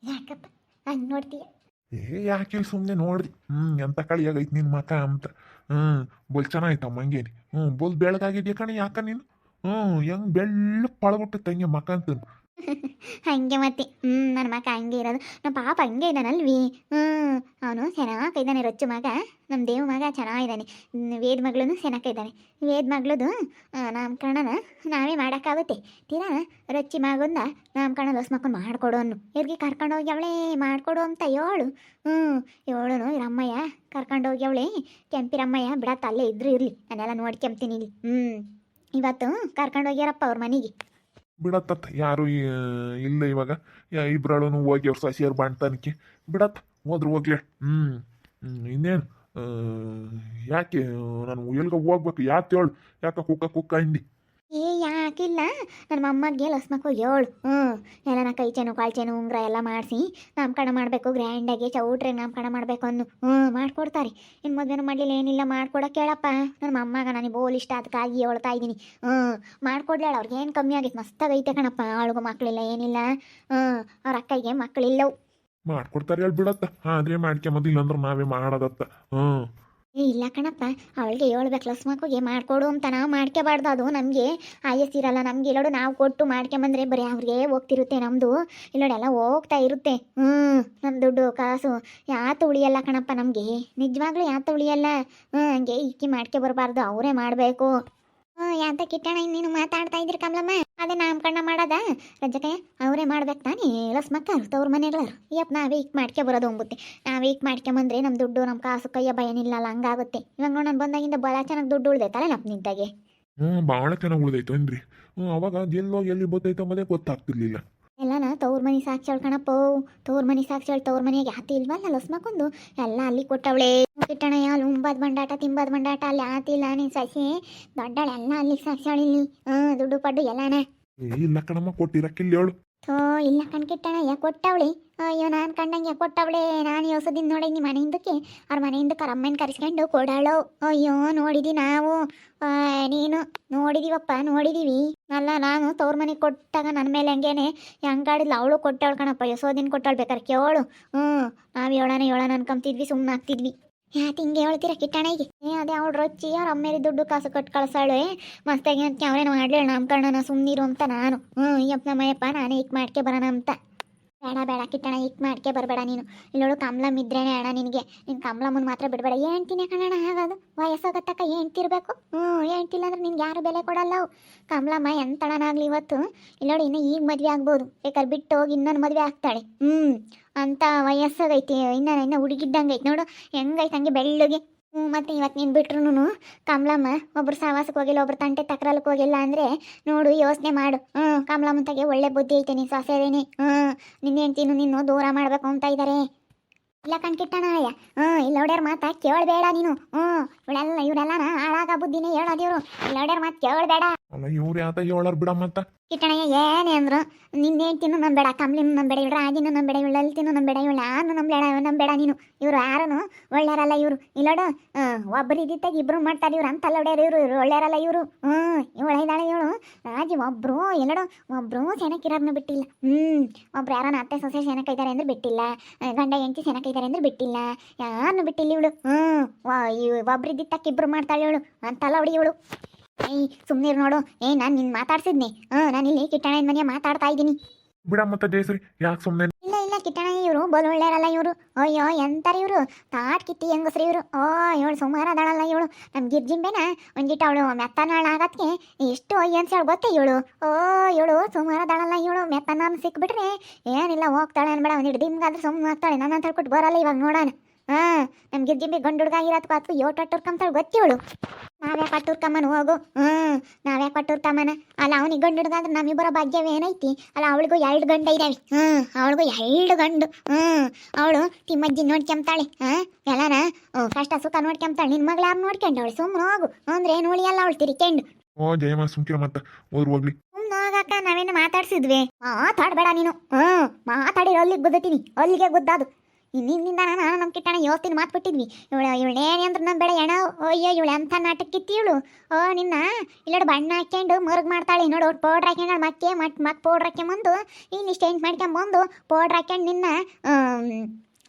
ಯಾಕಪ್ಪ ಹಂಗೆ ನೋಡ್ತೀಯ? ಯಾಕೆ ಸುಮ್ಮನೆ ನೋಡ್ದಿ ಎಂತ ಕಳಿಯಾಗೈತಿ ನಿನ್ನ ಮಕ ಅಂತ. ಬೋಲ್ ಚೆನ್ನಾಯ್ತಮ್ಮ ಹಂಗೇನಿ. ಬೋಲ್ ಬೆಳಗಾಗಿದ್ಯಾ ಕಣೆ ಯಾಕ ನೀನು. ಹೆಂಗ್ ಬೆಳ್ಳ ಪಳಗುಟ್ಟು ತಂಗೆ ಮಕ ಅಂತ. ಹಂಗೆ ಮತ್ತೆ ನನ್ನ ಮಗ ಹಂಗೆ ಇರೋದು. ನಮ್ಮ ಪಾಪ ಹಂಗೆ ಇದ್ದಾನಲ್ವಿ. ಅವನು ಚೆನ್ನಾಗಿದ್ದಾನೆ, ರೊಚ್ಚು ಮಗ. ನಮ್ಮ ದೇವ್ ಮಗ ಚೆನ್ನಾಗಿದ್ದಾನೆ. ವೇದ ಮಗಳೂ ಚೆನ್ನಾಗಿದ್ದಾನೆ. ವೇದ ಮಗಳದು ನಾಮಕರಣನ ನಾವೇ ಮಾಡೋಕ್ಕಾಗುತ್ತೆ. ತೀರಾ ರೊಚ್ಚಿ ಮಗಂದ ನಾಮಕರಣ ಲಸ್ ಮಕ್ಕಳು ಮಾಡಿಕೊಡು ಅನ್ನು. ಇವ್ರಿಗೆ ಕರ್ಕೊಂಡೋಗಿ ಅವಳೇ ಮಾಡಿಕೊಡು ಅಂತ ಹೇಳು. ಹೇಳೋನು ರಮ್ಮಯ್ಯ ಕರ್ಕೊಂಡೋಗಿ ಅವಳೆ. ಕೆಂಪಿರಮ್ಮಯ್ಯ ಬಿಡತ್ತ ಅಲ್ಲೇ ಇದ್ರು ಇರಲಿ, ನಾನೆಲ್ಲ ನೋಡ್ಕೊಂತೀನಿ ಇಲ್ಲಿ. ಇವತ್ತು ಕರ್ಕೊಂಡೋಗ್ಯಾರಪ್ಪ ಅವ್ರ ಮನೆಗೆ. ಬಿಡತ್ತ ಯಾರು ಇಲ್ಲ ಇವಾಗ. ಇಬ್ರಾಳು ಹೋಗಿ ಅವ್ರ ಸಸಿಯರ್ ಬಾಣ್ತಾನಕ್ಕೆ ಬಿಡತ್ತ. ಹೋದ್ರು ಹೋಗ್ಲಿ. ಇನ್ನೇನು ಯಾಕೆ ನಾನು ಎಲ್ಗ ಹೋಗ್ಬೇಕು ಯಾಕೆ ಹೇಳು. ಯಾಕೆ ಕುಕ್ಕ ಹಿಂಡಿ. ಯಾಕಿಲ್ಲ, ನನ್ನ ಮೊಮ್ಮಗೆ ಲಸ್ಮಕ್ಕೂ ಹೇಳು. ಎಲ್ಲ ಕೈ ಚೇನು ಕಾಲು ಚೇನು ಉಂಗ್ರ ಎಲ್ಲ ಮಾಡಿಸಿ ನಾಮಕರಣ ಮಾಡಬೇಕು. ಗ್ರ್ಯಾಂಡಾಗಿ ಚೌಟ್ರೆ ನಾಮಕರಣ ಮಾಡಬೇಕು ಅನ್ನು. ಮಾಡಿಕೊಡ್ತಾರೆ. ಇನ್ನು ಮದುವೆನೂ ಮಾಡಲಿಲ್ಲ ಏನಿಲ್ಲ ಮಾಡ್ಕೊಡಕ್ಕೆ ಕೇಳಪ್ಪ. ನನ್ನ ಮೊಮ್ಮಗ ನನಗೆ ಬೋಲ್ ಇಷ್ಟ, ಅದಕ್ಕಾಗಿ ಹೇಳ್ತಾ ಇದ್ದೀನಿ. ಮಾಡ್ಕೊಡ್ಲೇಳ. ಅವ್ರಿಗೆ ಏನು ಕಮ್ಮಿ ಆಗಿತ್ತು, ಮಸ್ತಾಗೈತೆ ಕಣಪ್ಪ. ಅವಳಿಗೂ ಮಕ್ಕಳಿಲ್ಲ ಏನಿಲ್ಲ. ಅವ್ರ ಅಕ್ಕಗೆ ಮಕ್ಕಳಿಲ್ಲವು. ಮಾಡ್ಕೊಡ್ತಾರೆ ಹೇಳಿ ಬಿಡತ್ತ. ಆದ್ರೆ ಮಾಡ್ಕೊಂಬದು, ಇಲ್ಲಾಂದ್ರೆ ನಾವೇ ಮಾಡೋದತ್ತ. ಇಲ್ಲ ಕಣಪ್ಪ, ಅವಳಿಗೆ ಹೇಳ್ಬೇಕು ಲಸ್ಮಕ್ಕಿಗೆ ಮಾಡಿಕೊಡು ಅಂತ. ನಾವು ಮಾಡ್ಕೋಬಾರ್ದು, ಅದು ನಮಗೆ ಆಯಸ್ಸಿರಲ್ಲ. ನಮ್ಗೆ ಇಲ್ಲೋಡು ನಾವು ಕೊಟ್ಟು ಮಾಡ್ಕೊಂಬಂದ್ರೆ ಬರೀ ಅವ್ರಿಗೆ ಹೋಗ್ತಿರುತ್ತೆ ನಮ್ಮದು. ಇಲ್ಲೋಡೆಲ್ಲ ಹೋಗ್ತಾ ಇರುತ್ತೆ. ನಮ್ಮ ದುಡ್ಡು ಕಾಸು ಯಾತು ಉಳಿಯಲ್ಲ ಕಣಪ್ಪ ನಮಗೆ. ನಿಜವಾಗ್ಲೂ ಯಾತು ಉಳಿಯಲ್ಲ. ಹಂಗೆ ಇಕ್ಕಿ ಮಾಡ್ಕೊ ಬರಬಾರ್ದು, ಅವರೇ ಮಾಡಬೇಕು. ಯಾಂತ ಕಿಟ್ಟಣ ಇನ್ನೇನು ಮಾತಾಡ್ತಾ ಇದ್ರಿ ಕಮಲಮ್ಮ? ಅದೇ ನಾಮಕರಣ ಮಾಡೋದ ರಜಕಯ್ಯ ಅವರೇ ಮಾಡ್ಬೇಕು ತಾನೇ ಲಸ್ಮಕ್ಕ ತವ್ರ ಮನೆಗಳರು. ಯಪ್ಪ ನಾವೇ ಇಕ್ ಮಾಡ್ಕೊ ಬರೋದು ಅಂಬುತ್ತೆ. ನಾವೇ ಇಕ್ ಮಾಡ್ಕೊಂಬಂದ್ರೆ ನಮ್ಮ ದುಡ್ಡು ನಮ್ಮ ಕಾಸು ಕೈಯ ಭಯನಿಲ್ಲಲ್ಲ, ಹಂಗಾಗುತ್ತೆ. ಇವಾಗ ನೋಡಿ ನಾನು ಬಂದಾಗಿಂದ ಭಾಳ ಚೆನ್ನಾಗಿ ದುಡ್ಡು ಉಳ್ದೈತಲ್ಲ ನಪ್ಪ ನಿಂತಾಗೆ. ಭಾಳ ಚೆನ್ನಾಗಿ ಉಳ್ದೈತು ಏನ್ರಿ. ಅವಾಗ ಎಲ್ಲೋ ಎಲ್ಲಿ ಬತ್ತೈತೋ ಮನೆ ಗೊತ್ತಾಗ್ತಿರ್ಲಿಲ್ಲ. ಎಲ್ಲನ ತವ್ರ ಮನೆ ಸಾಕ್ಷಿ ಕಣಪ್ಪ. ತವ್ರ ಮನೆ ಸಾಕ್ಷಿ ತವ್ರ ಮನೆಗೆ ಯಾತಿ ಇಲ್ವಲ್ಲ ಲಸ್ಮಕ್ಕೊಂದು ಎಲ್ಲ ಅಲ್ಲಿ ಕೊಟ್ಟವಳೆ. ಕಿಟ್ಟಣಯ್ಯ ಅಲ್ಲಿ ಉಂಬಾದ್ ಬಂಡಾಟ ತಿಂಬಾದ್ ಬಂಡಾಟ ಅಲ್ಲಿ ಆತಿಲ್ಲ. ನೀನು ಸಸಿ ದೊಡ್ಡಳೆ ಎಲ್ಲ ಅಲ್ಲಿ ಸಾಕ್ಷಿ ಇಲ್ಲಿ. ದುಡ್ಡು ಪಡ್ಡು ಎಲ್ಲಾನ ಇಲ್ಲ ಕಣಮ್ಮ ಕೊಟ್ಟಿರಕ್ಕಿಲ್ಲ ಹೇಳು. ಇಲ್ಲ ಕಣ್ಕಿಟ್ಟಣಯ್ಯ ಕೊಟ್ಟವಳೆ. ಅಯ್ಯೋ ನಾನು ಕಂಡಂಗೆ ಕೊಟ್ಟವಳೆ. ನಾನು ಯೋಸದಿಂದ ನೋಡಿ ನಿಮ್ಮ ಮನೆಯಿಂದಕ್ಕೆ ಅವ್ರ ಮನೆಯಿಂದ ಅಮ್ಮನ ಕರೆಸ್ಕೊಂಡು ಕೊಡಾಳು. ಅಯ್ಯೋ ನೋಡಿದಿ ನಾವು. ನೀನು ನೋಡಿದೀವಪ್ಪ, ನೋಡಿದೀವಿ. ಅಲ್ಲ ನಾನು ತವ್ರ ಮನೆಗೆ ಕೊಟ್ಟಾಗ ನನ್ನ ಮೇಲೆ ಹಂಗೇನೆ ಹೆಂಗಾಡಿದ್ಲು. ಅವಳು ಕೊಟ್ಟವಳು ಕಣಪ್ಪ, ಯಶೋದಿನ ಕೊಟ್ಟವಳು. ಬೇಕಾರೆ ಕೇಳು. ನಾವು ಹೇಳೋಣ ಅನ್ಕೊಂತಿದ್ವಿ, ಸುಮ್ಮನೆ ಆಗ್ತಿದ್ವಿ. ಯಾಕೆ ಹಿಂಗೆ ಹೇಳ್ತೀರ ಕಿಟ್ಟಣಿಗೆ? ಅದೇ ಅವಳು ರೊಚ್ಚಿ ಅವ್ರ ಅಮ್ಮೇಲಿ ದುಡ್ಡು ಕಾಸು ಕೊಟ್ಟು ಕಳ್ಸಾಳೆ. ಮಸ್ತಾಗಿ ಅಂತ ಅವರೇನು ಮಾಡಲೇಳು ನಾಮಕರಣನ, ಸುಮ್ಮನಿರು ಅಂತ ನಾನು. ಯಪ್ಪ ನಮ್ಮಯ್ಯಪ್ಪ ನಾನೇ ಇಕ್ ಮಾಡ್ಕೆ ಬರೋಣ ಅಂತ. ಬೇಡ ಕಿಟ್ಟಣ ಇಕ್ ಮಾಡ್ಕೆ ಬರಬೇಡ ನೀನು. ಇಲ್ಲೋಳು ಕಮಲಮ್ ಇದ್ರೇನೆ ಅಣ್ಣ ನಿನಗೆ. ನೀನು ಕಮಲಮ್ಮನ ಮಾತ್ರ ಬಿಡಬೇಡ. ಹೇಳ್ತೀನಿ ಕಣಣ್ಣ, ಹಾಗಾದು ವಯಸ್ಸಾಗತ್ತಕ್ಕ ಹೇಳ್ತಿರ್ಬೇಕು. ಹೇಳ್ತಿಲ್ಲ ಅಂದ್ರೆ ನಿನ್ಗೆ ಯಾರು ಬೆಲೆ ಕೊಡಲ್ಲ. ಅವು ಕಮಲಮ್ಮ ಎಂತಣನಾಗ್ಲಿ ಇವತ್ತು ಇಲ್ಲೋಳು ಇನ್ನು ಈಗ ಮದುವೆ ಆಗ್ಬೋದು. ಬೇಕಾದ್ರೆ ಬಿಟ್ಟು ಹೋಗಿ ಇನ್ನೊಂದು ಮದುವೆ ಆಗ್ತಾಳೆ. ಅಂತ ವಯಸ್ಸಾಗೈತಿ. ಇನ್ನು ಹುಡುಗಿದ್ದಂಗೆ ಐತಿ ನೋಡು, ಹೆಂಗೈತೆ ಹಂಗೆ ಬೆಳ್ಳಗೆ. ಮತ್ತೆ ಇವತ್ತು ನೀನು ಬಿಟ್ರು ಕಮಲಮ್ಮ ಒಬ್ರು ಸಹವಾಸಕ್ಕೆ ಹೋಗಿಲ್ಲ, ಒಬ್ರು ತಂಟೆ ತಕ್ರಲಕ್ಕೆ ಹೋಗಿಲ್ಲ ಅಂದರೆ ನೋಡು, ಯೋಚನೆ ಮಾಡು. ಕಮಲಮ್ಮ ತಗೆ ಒಳ್ಳೆ ಬುದ್ಧಿ ಐತೆ. ನೀನು ಸೊಸೆದೇನೆ. ನಿನ್ನ ಹೆಂಡ್ತಿನೂ ನಿನ್ನು ದೂರ ಮಾಡಬೇಕು ಅಂತ ಇದ್ದಾರೆ. ಇಲ್ಲ ಕಣ್ಕಿಟ್ಟಣ ಅಯ್ಯ. ಇಲ್ಲ ಹೊಡ್ಯಾರ ಮಾತಾ ಕೇಳಬೇಡ ನೀನು. ಇವರೆಲ್ಲ ಹಾಳಾಗ ಬುದ್ಧಿನೇ ಹೇಳೋದಿವ್ರು. ಇಲ್ಲ ಹೊಡ್ಯಾರ ಮಾತು ಕೇಳಬೇಡ. ಅಲ್ಲ ಇವ್ರು ಯಾತ ಹೇಳಾರ ಬಿಡಮ್ಮತ್ತ. ಕಿಟ್ಟಣಯ್ಯ ಏನೇ ಅಂದ್ರು ನಿನ್ನ ಹೆಂಡ್ತಿನೂ ನಂಬೇಡ, ಕಮಲಿನೂ ನಂಬೇಡ, ಇವಳು ರಾಜಿನೂ ನಂಬೇಡ, ಇವಳು ಲಲಿತಿನೂ ನಂಬೇಡ, ಇವಳು ಯಾರನ್ನು ನಂಬೇಡ ನೀನು. ಇವ್ರು ಯಾರನು ಒಳ್ಳೆಯರಲ್ಲ ಇವರು. ಇಲ್ಲೋಡು ಒಬ್ಬರು ಇದ್ದಿತ್ತಾಗ ಇಬ್ರು ಮಾಡ್ತಾರೆ. ಇವ್ರು ಅಂತಲ್ಲ ಹೊಡ್ಯಾರ. ಇವರು ಒಳ್ಳೆಯರಲ್ಲ ಇವರು. ಇವಳು ಇದ್ದಾಳೆ ಇವಳು ರಾಜಿ. ಒಬ್ರು ಎಲ್ಲೋಡು ಒಬ್ರು ಸೆನಕ್ಕಿರೋರ್ನು ಬಿಟ್ಟಿಲ್ಲ. ಒಬ್ರು ಯಾರನ್ನ ಅತ್ತೆ ಸೊಸೆ ಸೆನಕೈತಾರೆ ಅಂದ್ರೆ ಬಿಟ್ಟಿಲ್ಲ. ಗಂಡ ಹೆಂಡತಿ ಸೆನಕೈತಾರೆ ಅಂದ್ರೆ ಬಿಟ್ಟಿಲ್ಲ. ಯಾರನ್ನು ಬಿಟ್ಟಿಲ್ಲ ಇವಳು. ಒಬ್ರು ಇದ್ದಿತ್ತಾಕ ಇಬ್ರು ಮಾಡ್ತಾಳೆ ಇವಳು. ಅಂತಲ್ಲ ಹೊಡಿ ಇವಳು. ಸುಮ್ಮನೆ ನೋಡು. ನಾನು ನಿನ್ನ ಮಾತಾಡ್ಸಿದ್ನಿ. ನಾನು ಇಲ್ಲಿ ಕಿಟ್ಟಣ ಮನೆಯ ಮಾತಾಡ್ತಾ ಇದ್ದೀನಿ. ಬಿಡಮ್ಮತ್ತ ಜಯಶ್ರೀ, ಯಾಕೆ ಸುಮ್ಮನೆ. ಇಲ್ಲ ಕಿಟ್ಟಣ ಇವರು ಬಲು ಒಳ್ಳೆಯರಲ್ಲ ಇವರು. ಅಯ್ಯೋ ಎಂತಾರೆ ಇವರು, ತಾಟ್ ಕಿತ್ತಿ ಹೆಂಗಸ್ರಿ ಇವರು. ಇವಳು ಸುಮಾರು ಅದಾಳಲ್ಲ ಇವಳು. ನಮ್ಮ ಗಿರ್ಜಿಂಬೆನ ಒಂದಿಟ್ಟು ಅವಳು ಮೆತ್ತನಾಳ ಆಗತ್ಗೆ ಎಷ್ಟು ಅಯ್ಯ ಅನ್ಸೇಳು ಗೊತ್ತೇ ಇವಳು. ಇವಳು ಸುಮಾರು ಅದಾಳಲ್ಲ ಇವಳು. ಮೆತ್ತನ ಸಿಕ್ಬಿಟ್ರೆ ಏನಿಲ್ಲ ಹೋಗ್ತಾಳೆ ಅನ್ಬೇಡ. ಒಂದಿಟ್ಟು ದಿಮ್ಗಾದ್ರೆ ಸುಮ್ಮನೆ ಆಗ್ತಾಳೆ. ನನ್ನ ಅಂತ ಹೇಳ್ಕೊಟ್ಟು ಬರಲ್ಲ ಇವಾಗ ನೋಡೋಣ. ನಮ್ಮ ಗಿರ್ಜಿಂಬೆ ಗಂಡು ಹುಡುಗಾಗಿರೋದಕ್ಕೂ ಅಥವಾ ಯೋಟು ಅಟ್ಟುರ್ಕಂತಾಳೆ ಗೊತ್ತಿವಳು. ನಾವ್ಯಾಕೆ ಅಟ್ಟುರ್ಕಮ್ಮನ ಹೋಗು. ನಾವ್ಯಾಕೆ ಅಟ್ಟುರ್ಕಮ್ಮನ. ಅಲ್ಲ ಅವನಿಗೆ ಗಂಡು ಹುಡುಗಾದ್ರೆ ನಮ್ಮಿಬ್ಬರ ಭಾಗ್ಯವೇನೈತಿ. ಅಲ್ಲ ಅವಳಿಗೂ 2 ಗಂಡ ಇದ್ದಾವೆ. ಅವಳಿಗೂ 2 ಗಂಡು. ಅವಳು ತಿಮ್ಮಜ್ಜಿ ನೋಡ್ಕೊಂತಾಳೆ. ಎಲ್ಲಾನ ಕಷ್ಟ ಸುಖ ನೋಡ್ಕೊಂತಾಳೆ. ನಿನ್ನ ಮಗಳು ಯಾರು ನೋಡ್ಕೊಂಡವಳು? ಸುಮ್ಮನೆ ಹೋಗು ಅಂದ್ರೆ ಏನು ಉಳಿಯಲ್ಲ ಅವಳು ತಿರ್ಕೊಂಡು. ಜಯಮ್ಮ ಸುಮ್ಕಿರ ಮತ್ತ ಹೋದ್ರು ಹೋಗ್ಲಿ. ಸುಮ್ಮನೆ ಹೋಗಕ್ಕ ನಾವೇನು ಮಾತಾಡ್ಸಿದ್ವಿ. ಮಾತಾಡಬೇಡ ನೀನು. ಮಾತಾಡಿರೋ ಅಲ್ಲಿಗೆ ಗುದ್ದತೀನಿ, ಅಲ್ಲಿಗೆ ಗುದ್ದಾದು. ಇನ್ನಿಂದ ನಾನು ನಮ್ಮ ಕಿಟ್ಟಣ ಯೋಸ್ತೀನಿ ಮಾತು ಬಿಟ್ಟಿದ್ವಿ ಇವಳೇನೆ ಅಂದ್ರೆ ನಮ್ಮ ಬೇಡ ಎಣ ಅಯ್ಯೋ ಇವಳು ಎಂಥ ನಾಟಕ್ಕಿತ್ತಿ ಇವಳು ನಿನ್ನ ಇಲ್ಲೋಡು ಬಣ್ಣ ಹಾಕ್ಕೊಂಡು ಮರ್ಗ್ ಮಾಡ್ತಾಳೆ ನೋಡು ಪೌಡ್ರ್ ಹಾಕ್ಕೊಂಡು ಮಕ್ ಪೌಡ್ರ್ ಹಾಕ್ಕೊಂಬಂದು ಇನ್ನು ಸ್ಟೇಂಟ್ ಮಾಡ್ಕೊಂಬಂದು ಪೌಡ್ರ್ ಹಾಕ್ಕೊಂಡು ನಿನ್ನ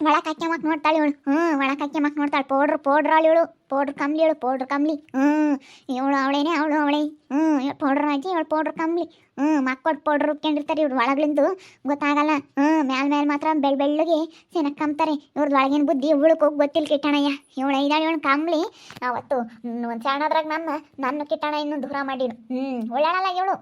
ಒಳಕ್ಕೆ ಹಾಕ್ಯಮಕ್ಕೆ ನೋಡ್ತಾಳೆ ಇವಳು ಒಳಕ್ಕೆ ಹಾಕ್ಯಮಕ್ಕೆ ನೋಡ್ತಾಳೆ ಪೌಡ್ರ್ ಇವಳು ಪೌಡ್ರ್ ಕಂಬ್ಲಿ ಇವಳು ಅವಳೇ ಪೌಡ್ರ್ ಹಾಕಿ ಇವಳು ಪೌಡ್ರ್ ಕಂಬ್ಲಿ ಮಕ್ಕೊಟ್ಟು ಪೌಡ್ರ್ ಉಕ್ಕೊಂಡಿರ್ತಾರೆ ಇವ್ರು ಒಳಗ್ಲಿಂದು ಗೊತ್ತಾಗಲ್ಲ ಮ್ಯಾಲ್ ಮಾತ್ರ ಬೆಳ್ಳಗೆ ಸೆನಕ್ಕೆ ಕಂಬ್ತಾರೆ ಇವ್ರದ್ದು ಒಳಗಿನ ಬುದ್ಧಿ ಇವಳಕ್ಕೆ ಹೋಗಿ ಗೊತ್ತಿಲ್ಲ ಕಿಟ್ಟಣಯ್ಯ ಇವಳು ಐದಾಳು ಇವಳು ಕಂಬ್ಲಿ ಅವತ್ತು ಒಂದು ಸಣ್ಣದ್ರಾಗ ನನ್ನ ಕಿಟ್ಟಣ ಇನ್ನೂ ದೂರ ಮಾಡಿಡು ಒಳ್ಳೆಯಲ್ಲ ಇವಳು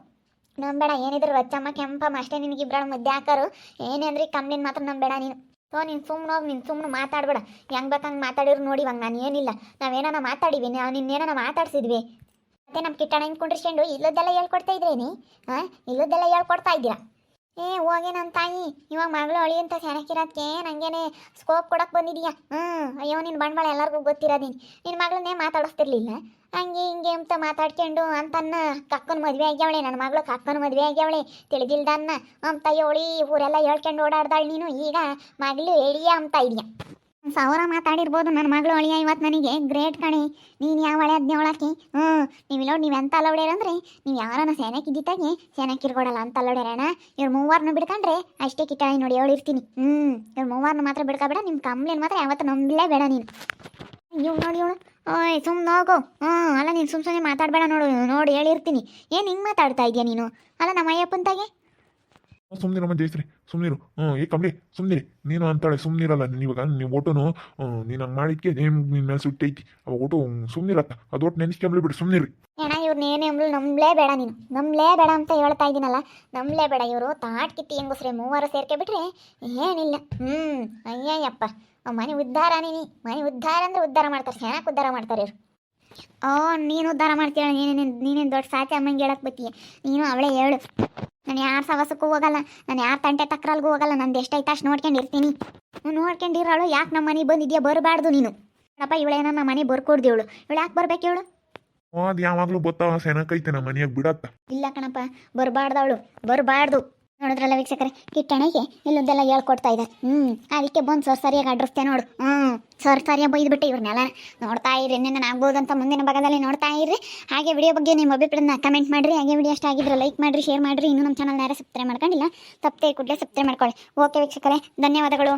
ನಂಬೇಡ ಏನಿದ್ರು ರಚ್ಚಮ್ಮ ಕೆಂಪಮ್ಮ ಅಷ್ಟೇ ನಿನಗೆ ಇಬ್ಬರು ಮಧ್ಯೆ ಹಾಕೋರು ಏನೇ ಅಂದ್ರೆ ಕಂಬ್ಲಿನ ಮಾತ್ರ ನಂಬೇಡ ನೀನು ನೀನು ಸುಮ್ಮನೆ ಮಾತಾಡ್ಬೇಡ ಹೆಂಗೆ ಬೇಕಂಗೆ ಮಾತಾಡಿರು ನೋಡಿ ಇವಾಗ ನಾನು ಏನಿಲ್ಲ ನಾವೇನ ಮಾತಾಡಿವಿ ನಾವು ನಿನ್ನೇನ ಮಾತಾಡ್ಸಿದ್ವಿ ಮತ್ತೆ ನಮ್ಮ ಕಿಟ್ಟಣ ಹಿಂದ್ಕೊಂಡಿಸ್ಕೊಂಡು ಇಲ್ಲದ್ದೆಲ್ಲ ಹೇಳ್ಕೊಡ್ತಾ ಇದ್ರೇನಿ ಇಲ್ಲದ್ದೆಲ್ಲ ಹೇಳ್ಕೊಡ್ತಾ ಇದ್ದೀರಾ ಹೋಗಿ ನನ್ನ ತಾಯಿ ಇವಾಗ ಮಗಳು ಅಳಿ ಅಂತ ಸೆನಕಿರೋದಕ್ಕೆ ನನಗೇನೆ ಸ್ಕೋಪ್ ಕೊಡಕ್ಕೆ ಬಂದಿದೀಯಾ ಅಯ್ಯೋ ನಿನ್ನ ಬಂಡವಾಳ ಎಲ್ಲರಿಗೂ ಗೊತ್ತಿರೋದೀನಿ ನಿನ್ನ ಮಗಳನ್ನೇ ಮಾತಾಡಿಸ್ತಿರ್ಲಿಲ್ಲ ಹಂಗೆ ಹಿಂಗೆ ಅಂತ ಮಾತಾಡ್ಕೊಂಡು ಅಂತನ್ನ ಕಕ್ಕನ ಮದುವೆ ಆಗ್ಯಾವಳೆ ನನ್ನ ಮಗಳು ಕಕ್ಕನ ಮದುವೆ ಆಗ್ಯಾವಳೆ ತಿಳಿದಿಲ್ದನ್ನ ಅಂತ ಹೇಳಿ ಊರೆಲ್ಲ ಹೇಳ್ಕೊಂಡು ಓಡಾಡ್ದಾಳೆ ನೀನು ಈಗ ಮಗಳು ಎಳಿಯ ಅಂತ ಇದೆಯಾ ಸಾವಿರ ಮಾತಾಡಿರ್ಬೋದು ನನ್ನ ಮಗಳು ಅಳಿಯ ಇವತ್ತು ನನಗೆ ಗ್ರೇಟ್ ಕಣೆ ನೀನು ಯಾವ ಹಳೆ ಹದಿನೇಳಕ್ಕೆ ನೀವು ಎಂತ ಅಲ್ಲೋಡ್ಯಾರ ಅಂದರೆ ನೀವು ಯಾರನ್ನ ಸೆನಕ್ಕಿದ್ದಾಗೆ ಸೆನಕ್ಕಿರ್ಕೊಡಲ್ಲ ಅಂತ ಅಲ್ಲೋಡ್ಯಾರಣ ಇವ್ರು ಮೂವಾರನ್ನ ಬಿಡ್ಕೊಂಡ್ರೆ ಅಷ್ಟೇ ಕಿಟ್ಟಾಳಿ ನೋಡಿ ಹೇಳಿರ್ತೀನಿ ಇವ್ರು ಮೂವಾರನ್ನ ಮಾತ್ರ ಬಿಡ್ಕೊಬೇಡ ನಿಮ್ಮ ಕಂಬ್ಲೇನ್ ಮಾತ್ರ ಯಾವತ್ತು ನಂಬಲೇ ಬೇಡ ನೀನು ಇವ್ ನೋಡಿ ಇವಳು ಸುಮ್ಮನೆ ಹೋಗು ಅಲ್ಲ ನೀನು ಸುಮ್ಮನೆ ಮಾತಾಡಬೇಡ ನೋಡಿ ಹೇಳಿರ್ತೀನಿ ಏನು ಹಿಂಗೆ ಮಾತಾಡ್ತಾ ಇದೆಯಾ ನೀನು ಅಲ್ಲ ನಮ್ಮ ಅಯ್ಯಪ್ಪಂತಾಗೆ ಸುಮ್ಮನಿರಮ್ಮ ಜಯಶ್ರೀ ಸುಮ್ಮನಿರು ಏ ಕಂಬ್ಲಿ ಸುಮ್ಮನಿರಿ ನೀನು ಅಂತಾಳೆ ಸುಮ್ಮನಿರಲ್ಲ ಇವಾಗ ನೀವು ಒಟ್ಟುನು ನೀನು ಹಂಗೆ ಮಾಡಿದ್ಕೆ ನಿನ್ನ ಮೇಲೆ ಸುಟ್ಟೈತಿ ಅವಾಗ ಒಟ್ಟು ಸುಮ್ಮನಿರತ್ತ ಅದು ಒಟ್ಟು ನೆನೆಸ್ಕೊಂಬ್ಲಿ ಬಿಡು ಸುಮ್ಮನಿರಿ ಏನ ಇವ್ರು ನೇನೆ ನಂಬಲೇ ಬೇಡ ನೀನು ನಂಬಲೇ ಬೇಡ ಅಂತ ಹೇಳ್ತಾ ಇದ್ದೀನಲ್ಲ ನಂಬಲೇ ಬೇಡ ಇವರು ತಾಟ್ಕಿತ್ತಿ ಹೆಂಗಸ್ರೆ ಮೂವರು ಸೇರ್ಕೆ ಬಿಟ್ರೆ ಏನಿಲ್ಲ ಅಯ್ಯಯ್ಯಪ್ಪ ಮನೆ ಉದ್ಧಾರ ಮನೆ ಉದ್ಧಾರ ಅಂದ್ರೆ ಉದ್ಧಾರ ಮಾಡ್ತಾರೆ ಚೆನ್ನಾಗಿ ಉದ್ಧಾರ ಮಾಡ್ತಾರೆ ಇವರು ನೀನು ಉದ್ಧಾರ ಮಾಡ್ತೀಯ ನೀನೇನು ದೊಡ್ಡ ಸಾಚಿ ಅಮ್ಮಂಗೆ ಹೇಳಕ್ ಬತ್ತೀಯ ನೀನು ಅವಳೇ ಹೇಳು ನಾನು ಯಾರ ಸವಸಕ್ಕೂ ಹೋಗಲ್ಲ ನಾನು ಯಾರ ತಂಟೆ ತಕ್ರಲ್ಗೂ ಹೋಗಲ್ಲ ನಂದು ಎಷ್ಟೈತೆ ಅಷ್ಟು ನೋಡ್ಕೊಂಡಿರ್ತೀನಿ ನೋಡ್ಕೊಂಡಿರೋಳು ಯಾಕೆ ನಮ್ಮ ಮನೆಗೆ ಬಂದಿದ್ಯಾ ಬರಬಾರ್ದು ನೀನು ಅಪ್ಪ ಇವಳೇನ ನಮ್ಮ ಮನೆ ಬರ್ಕೊಡ್ದು ಇವಳು ಯಾಕೆ ಬರ್ಬೇಕು ಇವಳು ಅದು ಯಾವಾಗಲೂ ಗೊತ್ತಾವ ಸೆನಕೈತೆ ನಮ್ಮ ಮನೆಯಾಗ ಬಿಡತ್ತ ಇಲ್ಲ ಕಣಪ್ಪ ಬರಬಾರ್ದು ನೋಡಿದ್ರಲ್ಲ ವೀಕ್ಷಕರೇ ಕಿಟ್ಟಣಿಗೆ ಇಲ್ಲೊಂದೆಲ್ಲ ಹೇಳ್ಕೊಡ್ತಾ ಇದ್ದಾರೆ ಅದಕ್ಕೆ ಬಂದು ಸರಿಯಾಗಿ ಅಡ್ರಸ್ತೆ ನೋಡು ಸರಿಯಾಗಿ ಬೈದ್ಬಿಟ್ಟು ಇವ್ರನ್ನೆಲ್ಲ ನೋಡ್ತಾ ಇರಿ ಇನ್ನೇನು ಆಗ್ಬೋದು ಅಂತ ಮುಂದಿನ ಭಾಗದಲ್ಲಿ ನೋಡ್ತಾ ಇರ್ರಿ ಹಾಗೆ ವಿಡಿಯೋ ಬಗ್ಗೆ ನಿಮ್ಮ ಅಭಿಪ್ರಾಯನ ಕಮೆಂಟ್ ಮಾಡಿರಿ ಹಾಗೆ ವಿಡಿಯೋ ಇಷ್ಟ ಆಗಿದ್ರೆ ಲೈಕ್ ಮಾಡಿರಿ ಶೇರ್ ಮಾಡಿರಿ ಇನ್ನೂ ನಮ್ಮ ಚಾನಲ್ ಯಾರೇ ಸಬ್ಸ್ಕ್ರೈಬ್ ಮಾಡ್ಕೊಂಡಿಲ್ಲ ತಪ್ಪದೆ ಕೂಡಲೇ ಸಬ್ಸ್ಕ್ರೈಬ್ ಮಾಡ್ಕೊಳ್ಳಿ ಓಕೆ ವೀಕ್ಷಕರೇ ಧನ್ಯವಾದಗಳು.